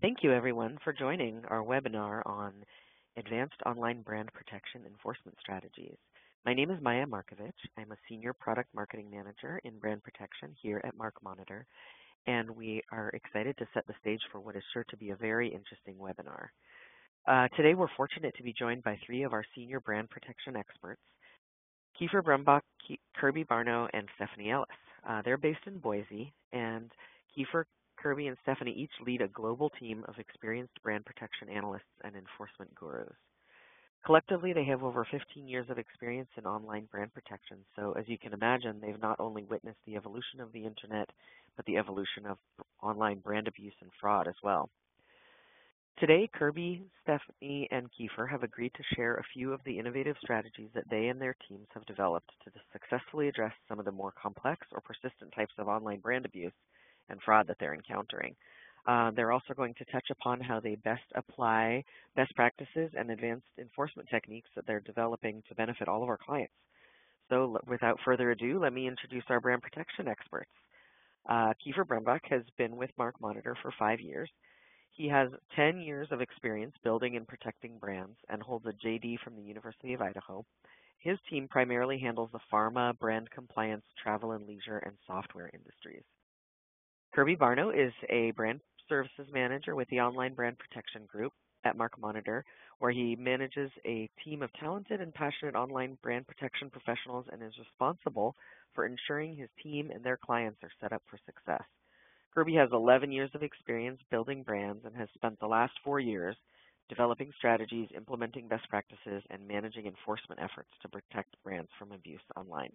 Thank you, everyone, for joining our webinar on Advanced Online Brand Protection Enforcement Strategies. My name is Maya Markovich. I'm a Senior Product Marketing Manager in Brand Protection here at MarkMonitor, and we are excited to set the stage for what is sure to be a very interesting webinar. Today, we're fortunate to be joined by three of our senior brand protection experts, Kiefer Brumbach, Kirby Barno, and Stephanie Ellis. They're based in Boise, and Kiefer, Kirby, and Stephanie each lead a global team of experienced brand protection analysts and enforcement gurus. Collectively, they have over 15 years of experience in online brand protection, so as you can imagine, they've not only witnessed the evolution of the Internet, but the evolution of online brand abuse and fraud as well. Today, Kirby, Stephanie, and Kiefer have agreed to share a few of the innovative strategies that they and their teams have developed to successfully address some of the more complex or persistent types of online brand abuse and fraud that they're encountering. They're also going to touch upon how they best apply best practices and advanced enforcement techniques that they're developing to benefit all of our clients. So without further ado, let me introduce our brand protection experts. Kiefer Brumbach has been with MarkMonitor for 5 years. He has 10 years of experience building and protecting brands and holds a JD from the University of Idaho. His team primarily handles the pharma, brand compliance, travel and leisure, and software industries. Kirby Barno is a brand services manager with the Online Brand Protection Group at MarkMonitor, where he manages a team of talented and passionate online brand protection professionals and is responsible for ensuring his team and their clients are set up for success. Kirby has 11 years of experience building brands and has spent the last 4 years developing strategies, implementing best practices, and managing enforcement efforts to protect brands from abuse online.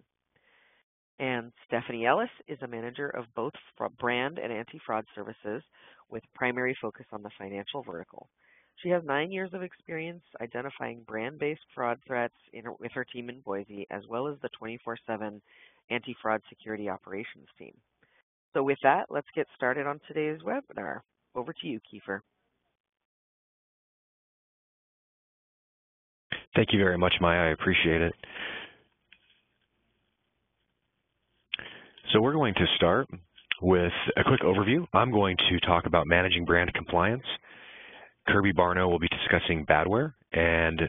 And Stephanie Ellis is a manager of both brand and anti-fraud services with primary focus on the financial vertical. She has 9 years of experience identifying brand-based fraud threats with her team in Boise, as well as the 24/7 anti-fraud security operations team. So with that, let's get started on today's webinar. Over to you, Kiefer. Thank you very much, Maya. I appreciate it. So we're going to start with a quick overview. I'm going to talk about managing brand compliance. Kirby Barno will be discussing badware, and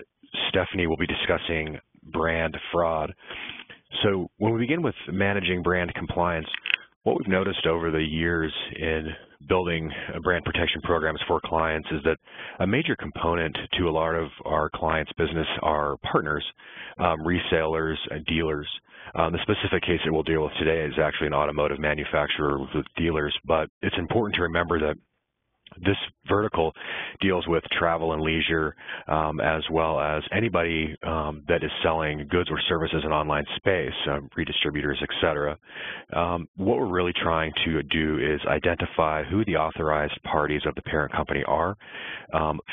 Stephanie will be discussing brand fraud. So when we begin with managing brand compliance, what we've noticed over the years in building brand protection programs for clients is that a major component to a lot of our clients' business are partners, resellers, and dealers. The specific case that we'll deal with today is actually an automotive manufacturer with dealers, but it's important to remember that this vertical deals with travel and leisure, as well as anybody that is selling goods or services in online space, redistributors, et cetera. What we're really trying to do is identify who the authorized parties of the parent company are,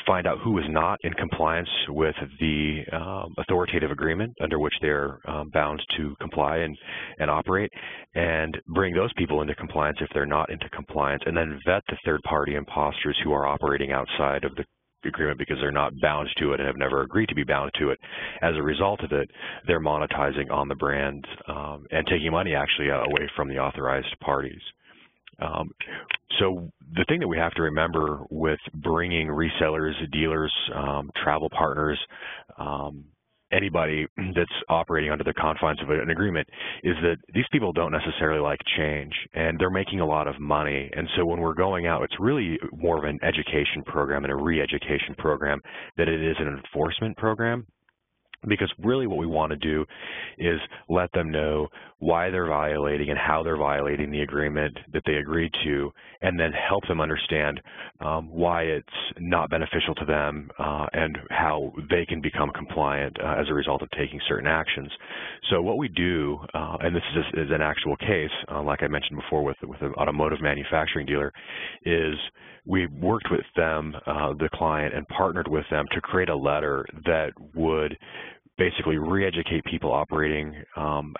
find out who is not in compliance with the authoritative agreement under which they're bound to comply and operate, and bring those people into compliance if they're not into compliance, and then vet the third-party imposters who are operating outside of the agreement because they're not bound to it and have never agreed to be bound to it. As a result of it, they're monetizing on the brand and taking money actually away from the authorized parties. So the thing that we have to remember with bringing resellers, dealers, travel partners, anybody that's operating under the confines of an agreement is that these people don't necessarily like change, and they're making a lot of money. And so when we're going out, it's really more of an education program and a re-education program than it is an enforcement program. Because really what we want to do is let them know why they're violating and how they're violating the agreement that they agreed to, and then help them understand why it's not beneficial to them and how they can become compliant as a result of taking certain actions. So what we do, and this is an actual case, like I mentioned before with an automotive manufacturing dealer, is we worked with them, the client, and partnered with them to create a letter that would basically re-educate people operating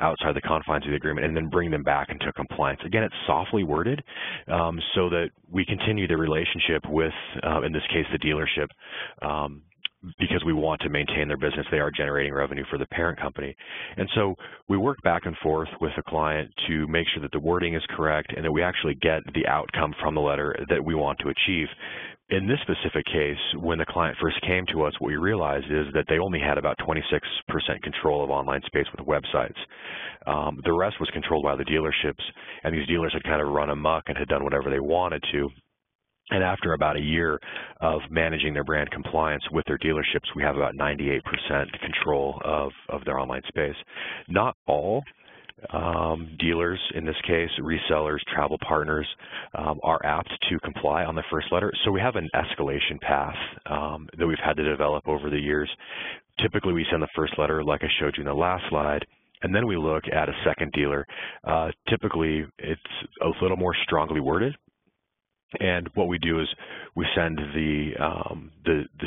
outside the confines of the agreement and then bring them back into compliance. Again, it's softly worded so that we continue the relationship with, in this case, the dealership, because we want to maintain their business. They are generating revenue for the parent company. And so we work back and forth with the client to make sure that the wording is correct and that we actually get the outcome from the letter that we want to achieve. in this specific case, when the client first came to us, what we realized is that they only had about 26% control of online space with websites. The rest was controlled by the dealerships, and these dealers had kind of run amok and had done whatever they wanted to. And after about a year of managing their brand compliance with their dealerships, we have about 98% control of their online space. Not all dealers, in this case, resellers, travel partners, are apt to comply on the first letter. So we have an escalation path that we've had to develop over the years. Typically, we send the first letter, like I showed you in the last slide, and then we look at a second dealer. Typically, it's a little more strongly worded. And what we do is we send the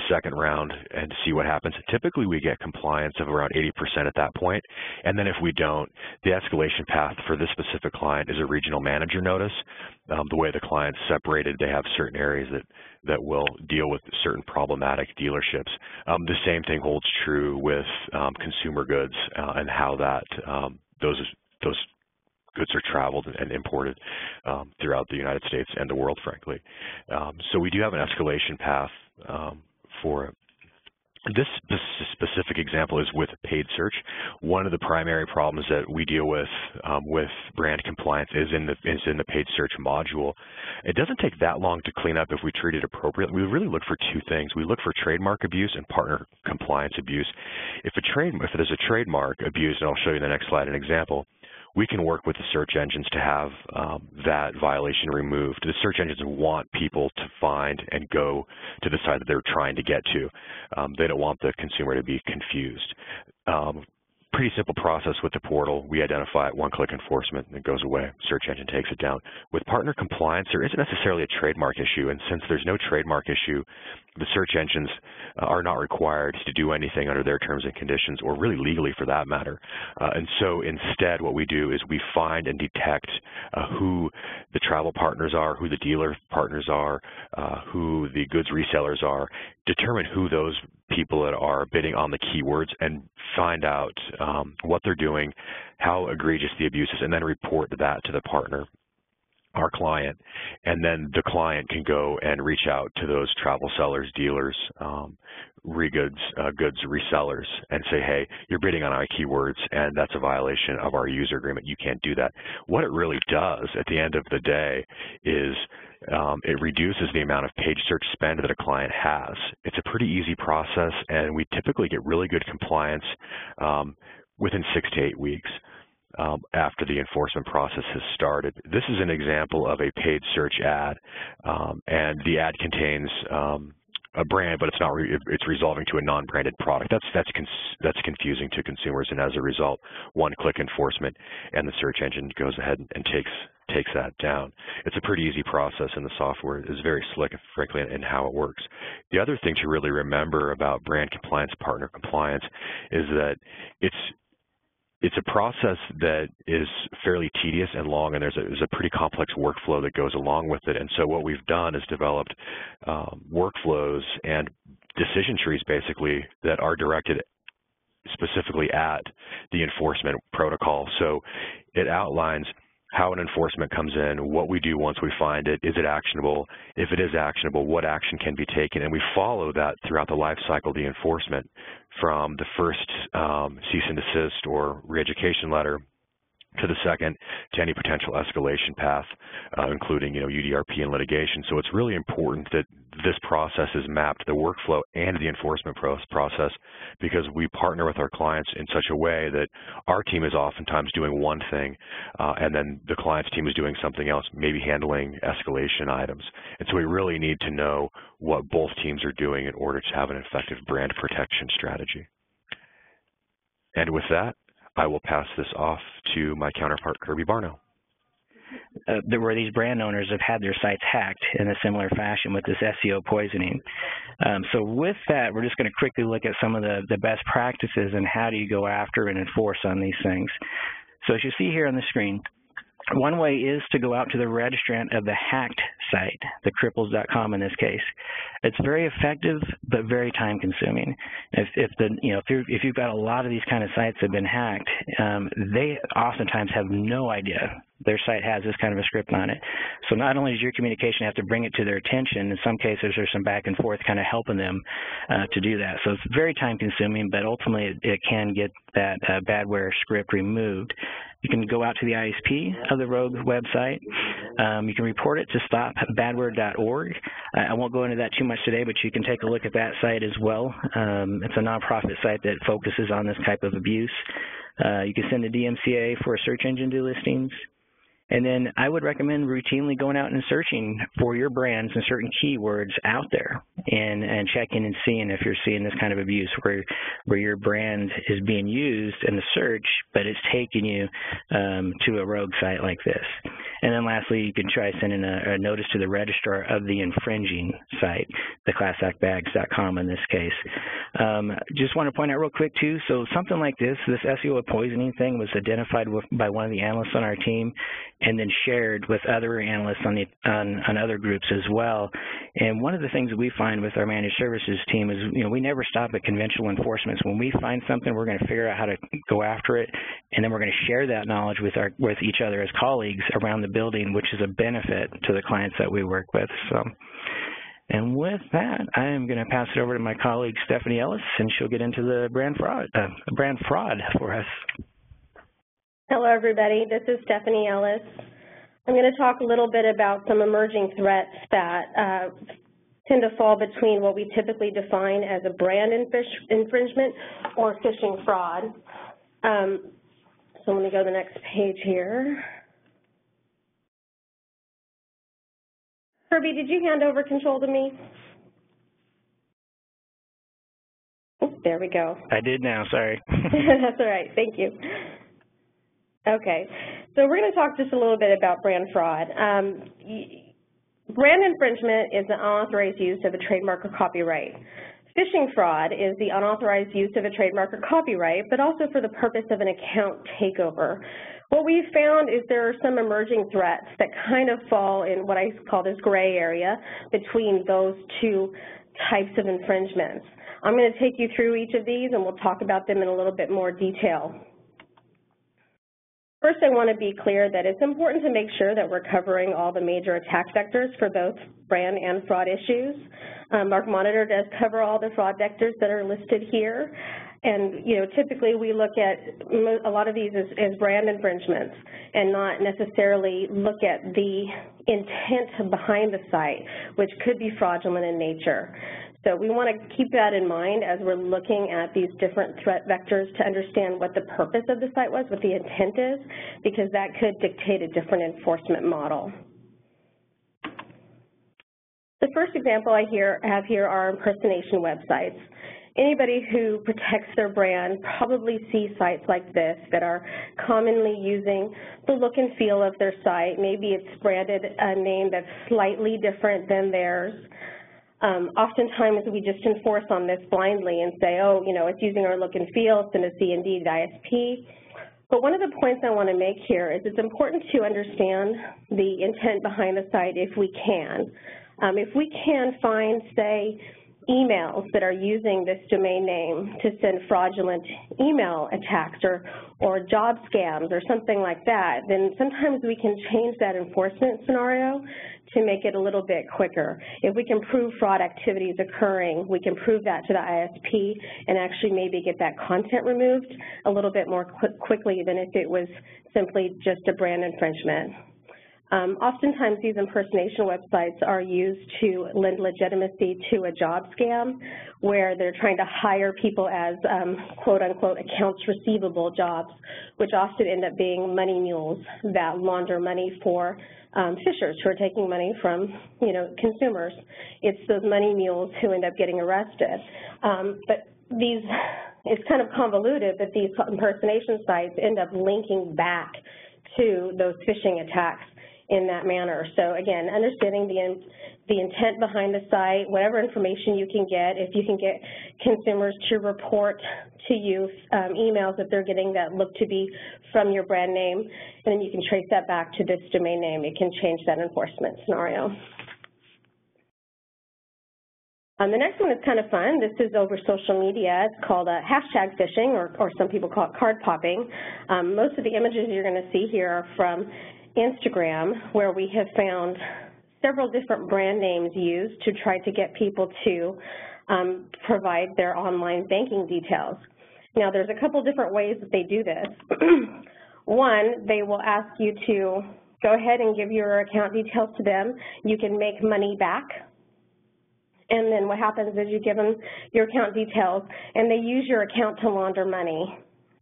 second round and see what happens. Typically, we get compliance of around 80% at that point. And then if we don't, the escalation path for this specific client is a regional manager notice. The way the client's separated, they have certain areas that will deal with certain problematic dealerships. The same thing holds true with consumer goods and how that those goods are traveled and imported throughout the United States and the world, frankly. So we do have an escalation path for it. This specific example is with paid search. One of the primary problems that we deal with brand compliance is in the paid search module. It doesn't take that long to clean up if we treat it appropriately. We really look for two things. We look for trademark abuse and partner compliance abuse. If there's a trademark abuse, and I'll show you in the next slide an example, we can work with the search engines to have that violation removed. The search engines want people to find and go to the site that they're trying to get to. They don't want the consumer to be confused. Pretty simple process with the portal. We identify it, one-click enforcement, and it goes away. Search engine takes it down. With partner compliance, there isn't necessarily a trademark issue, and since there's no trademark issue, the search engines are not required to do anything under their terms and conditions, or really legally for that matter. And so instead, what we do is we find and detect who the travel partners are, who the dealer partners are, who the goods resellers are, determine who those people that are bidding on the keywords, and find out what they're doing, how egregious the abuse is, and then report that to the partner, our client. And then the client can go and reach out to those travel sellers, dealers, goods resellers, and say, hey, you're bidding on our keywords, and that's a violation of our user agreement. You can't do that. What it really does at the end of the day is it reduces the amount of page search spend that a client has. It's a pretty easy process, and we typically get really good compliance within 6 to 8 weeks after the enforcement process has started. This is an example of a paid search ad, and the ad contains a brand, but it's resolving to a non-branded product. That's confusing to consumers, and as a result, one-click enforcement, and the search engine goes ahead and takes that down. It's a pretty easy process, and the software is very slick, frankly, in how it works. The other thing to really remember about brand compliance, partner compliance, is that it's a process that is fairly tedious and long, and there's a pretty complex workflow that goes along with it. And so what we've done is developed workflows and decision trees, basically, that are directed specifically at the enforcement protocol. So it outlines how an enforcement comes in, what we do once we find it, is it actionable? If it is actionable, what action can be taken? And we follow that throughout the life cycle of the enforcement, from the first cease and desist or re-education letter to the second, to any potential escalation path, including UDRP and litigation. So it's really important that this process is mapped, the workflow and the enforcement process, because we partner with our clients in such a way that our team is oftentimes doing one thing, and then the client's team is doing something else, maybe handling escalation items. And so we really need to know what both teams are doing in order to have an effective brand protection strategy. And with that, I will pass this off to my counterpart, Kirby Barno. Where these brand owners have had their sites hacked in a similar fashion with this SEO poisoning. So with that, we're just going to quickly look at some of the best practices and how do you go after and enforce on these things. So as you see here on the screen, one way is to go out to the registrant of the hacked site, the cripples.com in this case. It's very effective, but very time consuming. If you've got a lot of these kind of sites that have been hacked, they oftentimes have no idea their site has this kind of a script on it. So not only does your communication have to bring it to their attention, in some cases there's some back and forth kind of helping them to do that. So it's very time consuming, but ultimately it can get that badware script removed. You can go out to the ISP of the rogue website. You can report it to stopbadware.org. I won't go into that too much today, but you can take a look at that site as well. It's a nonprofit site that focuses on this type of abuse. You can send a DMCA for search engine delistings. And then I would recommend routinely going out and searching for your brands and certain keywords out there and checking and seeing if you're seeing this kind of abuse where your brand is being used in the search, but it's taking you to a rogue site like this. And then lastly, you can try sending a notice to the registrar of the infringing site, the classactbags.com in this case. Just want to point out real quick too, so something like this SEO poisoning thing was identified by one of the analysts on our team and then shared with other analysts on other groups as well. And one of the things that we find with our managed services team is, we never stop at conventional enforcements. When we find something, we're going to figure out how to go after it, and then we're going to share that knowledge with each other as colleagues around the building, which is a benefit to the clients that we work with. So, and with that, I am going to pass it over to my colleague Stephanie Ellis, and she'll get into the brand fraud for us. Hello, everybody. This is Stephanie Ellis. I'm going to talk a little bit about some emerging threats that tend to fall between what we typically define as a brand infringement or phishing fraud. So let me go to the next page here. Kirby, did you hand over control to me? Oh, there we go. I did now, sorry. That's all right, thank you. Okay, so we're going to talk just a little bit about brand fraud. Brand infringement is the unauthorized use of a trademark or copyright. Phishing fraud is the unauthorized use of a trademark or copyright, but also for the purpose of an account takeover. What we've found is there are some emerging threats that kind of fall in what I call this gray area between those two types of infringements. I'm going to take you through each of these, and we'll talk about them in a little bit more detail. First, I want to be clear that it's important to make sure that we're covering all the major attack vectors for both brand and fraud issues. MarkMonitor does cover all the fraud vectors that are listed here. And, typically we look at a lot of these as brand infringements and not necessarily look at the intent behind the site, which could be fraudulent in nature. So we want to keep that in mind as we're looking at these different threat vectors to understand what the purpose of the site was, what the intent is, because that could dictate a different enforcement model. The first example I have here are impersonation websites. Anybody who protects their brand probably sees sites like this that are commonly using the look and feel of their site. Maybe it's branded a name that's slightly different than theirs. Oftentimes we just enforce on this blindly and say, oh, it's using our look and feel, send a C&D to ISP. But one of the points I want to make here is it's important to understand the intent behind the site if we can. If we can find, say, emails that are using this domain name to send fraudulent email attacks or job scams or something like that, then sometimes we can change that enforcement scenario to make it a little bit quicker. If we can prove fraud activities occurring, we can prove that to the ISP and actually maybe get that content removed a little bit more quickly than if it was simply just a brand infringement. Oftentimes these impersonation websites are used to lend legitimacy to a job scam where they're trying to hire people as quote-unquote accounts receivable jobs, which often end up being money mules that launder money for fishers who are taking money from, consumers. It's those money mules who end up getting arrested. But it's kind of convoluted, but these impersonation sites end up linking back to those phishing attacks in that manner. So again, understanding the intent behind the site, whatever information you can get, if you can get consumers to report to you emails that they're getting that look to be from your brand name, and then you can trace that back to this domain name, it can change that enforcement scenario. The next one is kind of fun. This is over social media. It's called hashtag phishing, or some people call it card popping. Most of the images you're going to see here are from Instagram, where we have found several different brand names used to try to get people to provide their online banking details. Now, there's a couple different ways that they do this. One, they will ask you to go ahead and give your account details to them. You can make money back. And then what happens is you give them your account details, and they use your account to launder money.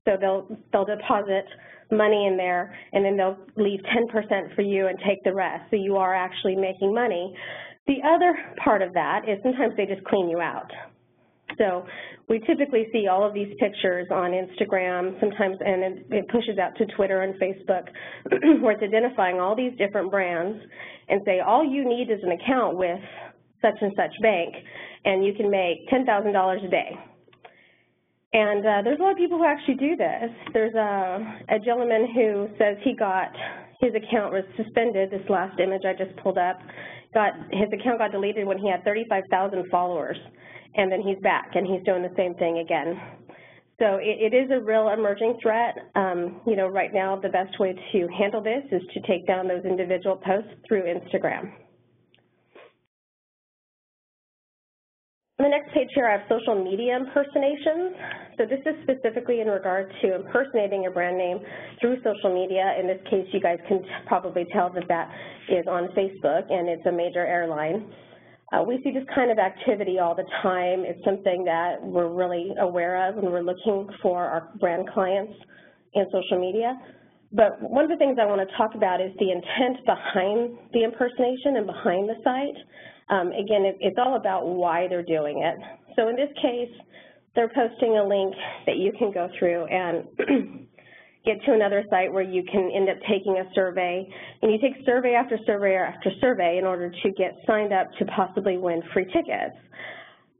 So they'll deposit money in there, and then they'll leave 10% for you and take the rest. So you are actually making money. The other part of that is sometimes they just clean you out. So we typically see all of these pictures on Instagram sometimes, and it pushes out to Twitter and Facebook, where it's identifying all these different brands and say, all you need is an account with such and such bank, and you can make $10,000 a day. And there's a lot of people who actually do this. There's a gentleman who says he got, his account was suspended, this last image I just pulled up, his account got deleted when he had 35,000 followers, and then he's back and he's doing the same thing again. So it is a real emerging threat. You know, right now the best way to handle this is to take down those individual posts through Instagram. On the next page here, I have social media impersonations. So this is specifically in regard to impersonating a brand name through social media. In this case, you guys can probably tell that that is on Facebook, and it's a major airline. We see this kind of activity all the time. It's something that we're really aware of when we're looking for our brand clients in social media. But one of the things I want to talk about is the intent behind the impersonation and behind the site. Again, it's all about why they're doing it. So in this case, they're posting a link that you can go through and get to another site where you can end up taking a survey, and you take survey after survey after survey in order to get signed up to possibly win free tickets.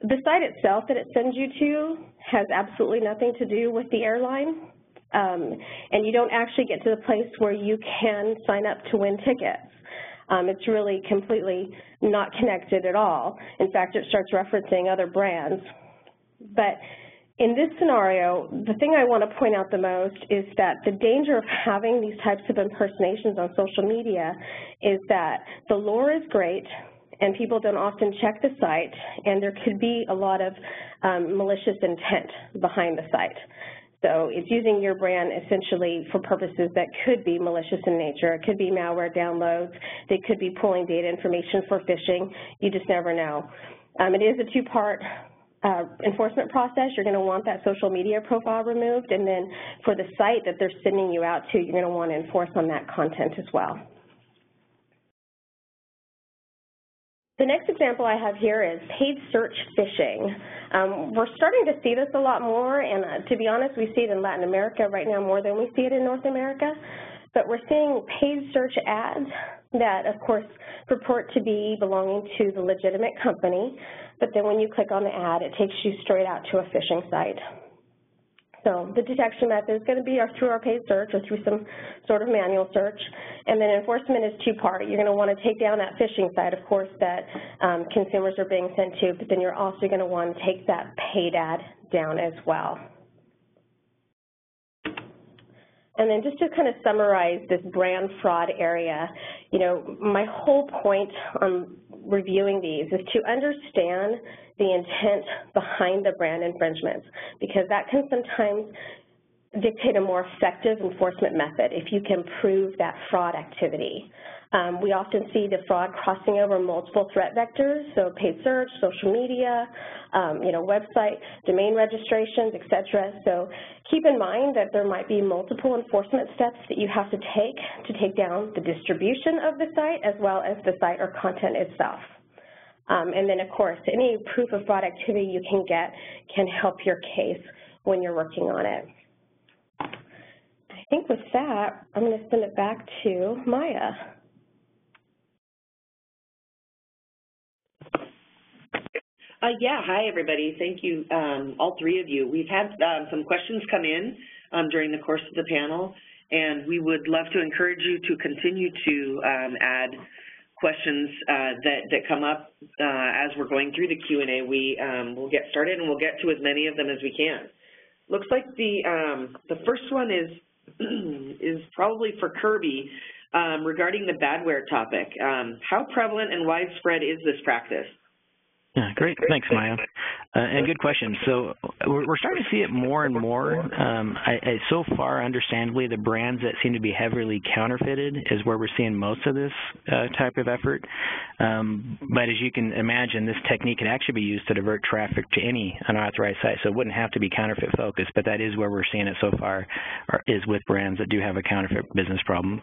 The site itself that it sends you to has absolutely nothing to do with the airline, and you don't actually get to the place where you can sign up to win tickets. It's really completely not connected at all. In fact, it starts referencing other brands. But in this scenario, the thing I want to point out the most is that the danger of having these types of impersonations on social media is that the lure is great, and people don't often check the site, and there could be a lot of malicious intent behind the site. So it's using your brand essentially for purposes that could be malicious in nature. It could be malware downloads. They could be pulling data information for phishing. You just never know. It is a two-part enforcement process. You're going to want that social media profile removed, and then for the site that they're sending you out to, you're going to want to enforce on that content as well. The next example I have here is paid search phishing. We're starting to see this a lot more, and to be honest, we see it in Latin America right now more than we see it in North America. But we're seeing paid search ads that, of course, purport to be belonging to the legitimate company, but then when you click on the ad, it takes you straight out to a phishing site. So the detection method is going to be through our paid search or through some sort of manual search. And then enforcement is two-part. You're going to want to take down that phishing site, of course, that consumers are being sent to, but then you're also going to want to take that paid ad down as well. And then just to kind of summarize this brand fraud area, you know, my whole point on reviewing these is to understand the intent behind the brand infringements, because that can sometimes dictate a more effective enforcement method if you can prove that fraud activity. We often see the fraud crossing over multiple threat vectors, so paid search, social media, you know, website, domain registrations, etc. So keep in mind that there might be multiple enforcement steps that you have to take down the distribution of the site as well as the site or content itself. And then, of course, any proof of fraud activity you can get can help your case when you're working on it. I think with that, I'm going to send it back to Maya. Yeah, hi everybody. Thank you, all three of you. We've had some questions come in during the course of the panel, and we would love to encourage you to continue to add questions that come up as we're going through the Q&A. We'll get started and we'll get to as many of them as we can. Looks like the first one is probably for Kirby. regarding the badware topic. How prevalent and widespread is this practice? Yeah, great. Thanks, Maya. And good question. So we're starting to see it more and more. So far, understandably, the brands that seem to be heavily counterfeited is where we're seeing most of this type of effort. But as you can imagine, this technique can actually be used to divert traffic to any unauthorized site. So it wouldn't have to be counterfeit focused, but that is where we're seeing it so far, is with brands that do have a counterfeit business problem.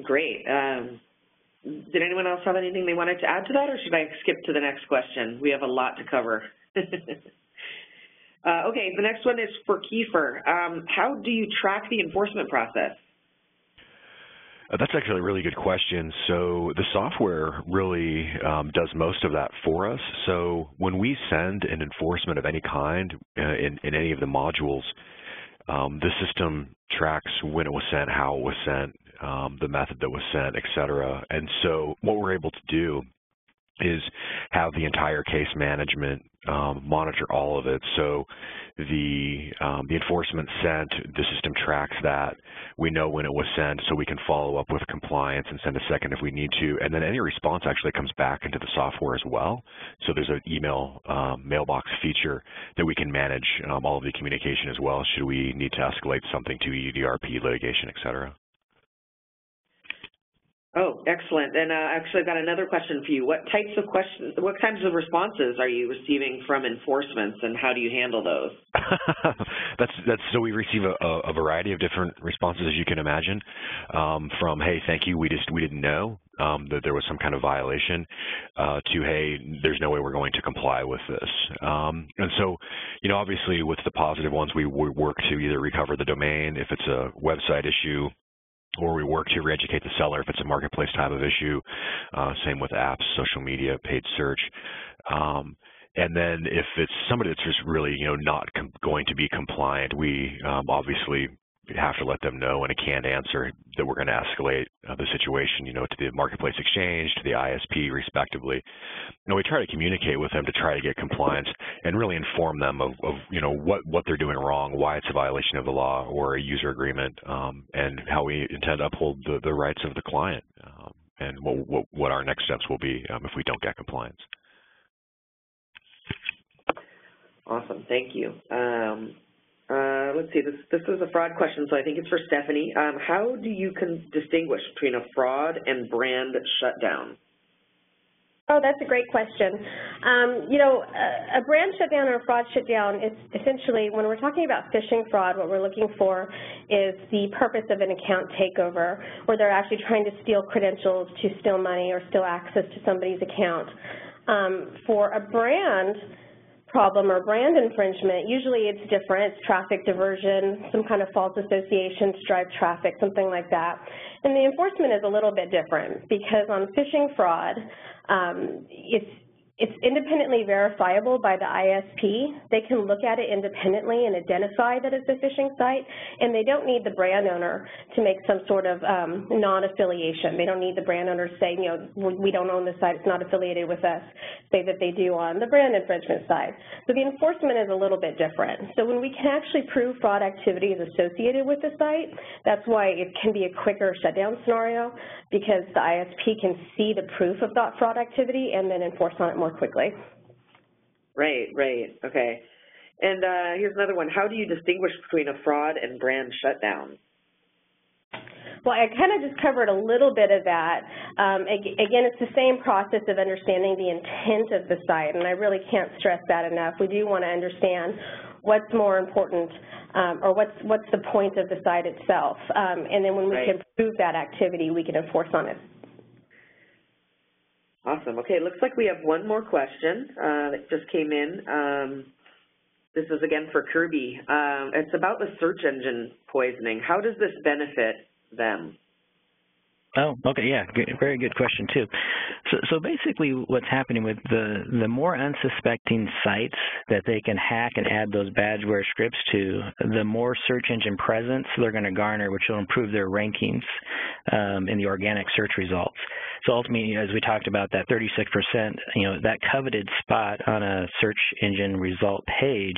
Great. Did anyone else have anything they wanted to add to that, or should I skip to the next question? We have a lot to cover. Okay, the next one is for Kiefer. How do you track the enforcement process? That's actually a really good question. So the software really does most of that for us. So when we send an enforcement of any kind in any of the modules, the system tracks when it was sent, how it was sent, the method that was sent, et cetera. And so what we're able to do is have the entire case management monitor all of it. So the enforcement sent, the system tracks that. We know when it was sent, so we can follow up with compliance and send a second if we need to. And then any response actually comes back into the software as well. So there's an email mailbox feature that we can manage all of the communication as well, should we need to escalate something to EDRP, litigation, et cetera. Oh, excellent. And actually, I've got another question for you. What types of responses are you receiving from enforcements, and how do you handle those? So we receive a variety of different responses, as you can imagine, from, hey, thank you, we didn't know that there was some kind of violation, to, hey, there's no way we're going to comply with this. And so, obviously with the positive ones, we work to either recover the domain if it's a website issue, or we work to re-educate the seller if it's a marketplace type of issue. Same with apps, social media, paid search. And then if it's somebody that's just really, not going to be compliant, we obviously have to let them know in a canned answer that we're going to escalate the situation, to the marketplace exchange, to the ISP, respectively. And we try to communicate with them to try to get compliance and really inform them of what they're doing wrong, why it's a violation of the law or a user agreement, and how we intend to uphold the rights of the client, and what our next steps will be if we don't get compliance. Awesome, thank you. Let's see, this is a fraud question, so I think it's for Stephanie. How do you distinguish between a fraud and brand shutdown? Oh, that's a great question. A brand shutdown or a fraud shutdown is essentially, when we're talking about phishing fraud, what we're looking for is the purpose of an account takeover, where they're actually trying to steal credentials, to steal money, or steal access to somebody's account. For a brand problem or brand infringement, usually it's different. It's traffic diversion, some kind of false association to drive traffic, something like that. And the enforcement is a little bit different, because on phishing fraud, it's independently verifiable by the ISP. They can look at it independently and identify that it's a phishing site, and they don't need the brand owner to make some sort of non-affiliation. They don't need the brand owner to say, we don't own the site, it's not affiliated with us, say that they do on the brand infringement side. So the enforcement is a little bit different. So when we can actually prove fraud activity is associated with the site, that's why it can be a quicker shutdown scenario, because the ISP can see the proof of that fraud activity and then enforce on it more quickly. Right, okay. And here's another one. How do you distinguish between a fraud and brand shutdown? Well, I kind of just covered a little bit of that. Again, it's the same process of understanding the intent of the site, and I really can't stress that enough. We do want to understand what's more important, or what's the point of the site itself. And then when we can prove that activity, we can enforce on it. Awesome. Okay, it looks like we have one more question that just came in. This is again for Kirby. It's about the search engine poisoning. How does this benefit them? Oh, okay, yeah, very good question too. So basically what's happening with the more unsuspecting sites that they can hack and add those badgeware scripts to, the more search engine presence they're going to garner, which will improve their rankings in the organic search results. So ultimately, as we talked about, that 36%, that coveted spot on a search engine result page,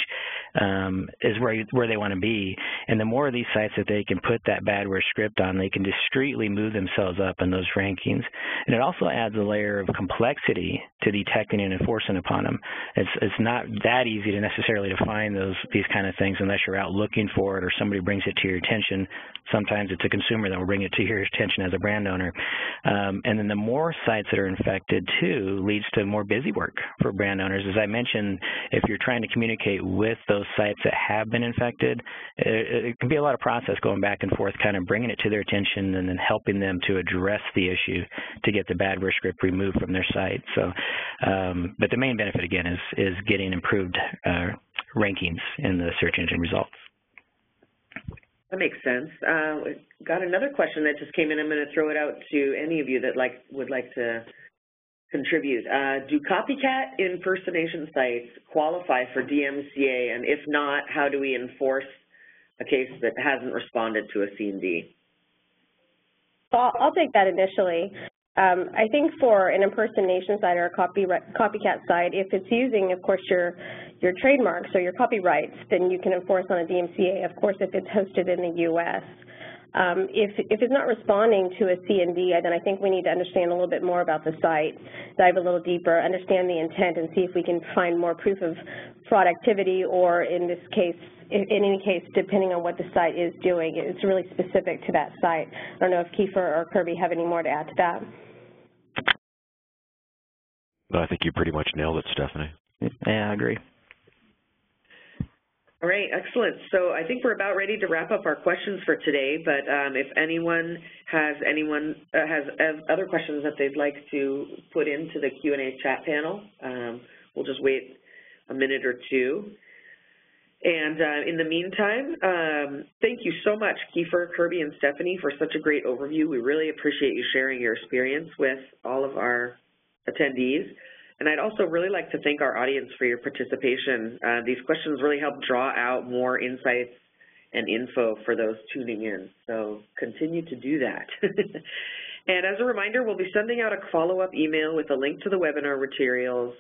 is where they want to be. And the more of these sites that they can put that badware script on, they can discreetly move themselves up in those rankings. And it also adds a layer of complexity to detecting and enforcing upon them. It's not that easy to necessarily to find these kind of things unless you're out looking for it or somebody brings it to your attention. Sometimes it's a consumer that will bring it to your attention as a brand owner. And then the more sites that are infected, too, leads to more busy work for brand owners. As I mentioned, if you're trying to communicate with those sites that have been infected, it can be a lot of process going back and forth, kind of bringing it to their attention and then helping them to address the issue to get the badware script removed from their site. So, but the main benefit, again, is getting improved rankings in the search engine results. That makes sense. Got another question that just came in. I'm going to throw it out to any of you that would like to contribute. Do copycat impersonation sites qualify for DMCA? And if not, how do we enforce a case that hasn't responded to a C&D? Well, I'll take that initially. I think for an impersonation site or a copycat site, if it's using, of course, your trademarks or your copyrights, then you can enforce on a DMCA, of course, if it's hosted in the U.S. If it's not responding to a C&D, then I think we need to understand a little bit more about the site, dive a little deeper, understand the intent, and see if we can find more proof of fraud activity, or in this case, in any case, depending on what the site is doing, it's really specific to that site. I don't know if Kiefer or Kirby have any more to add to that. I think you pretty much nailed it, Stephanie. Yeah, I agree. All right, excellent. So I think we're about ready to wrap up our questions for today, but if anyone has other questions that they'd like to put into the Q&A chat panel, we'll just wait a minute or two. And in the meantime, thank you so much, Kiefer, Kirby, and Stephanie, for such a great overview. We really appreciate you sharing your experience with all of our attendees. And I'd also really like to thank our audience for your participation. These questions really help draw out more insights and info for those tuning in. So continue to do that. And as a reminder, we'll be sending out a follow-up email with a link to the webinar materials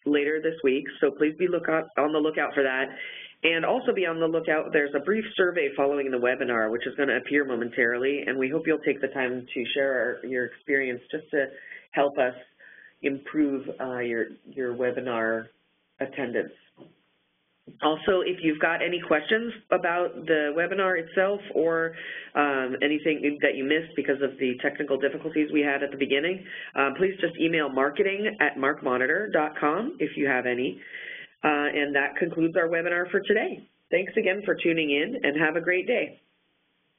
later this week. So please be on the lookout for that. And also be on the lookout, there's a brief survey following the webinar, which is going to appear momentarily. And we hope you'll take the time to share your experience just to help us improve your webinar attendance. Also, if you've got any questions about the webinar itself or anything that you missed because of the technical difficulties we had at the beginning, please just email marketing@markmonitor.com if you have any. And that concludes our webinar for today. Thanks again for tuning in, and have a great day.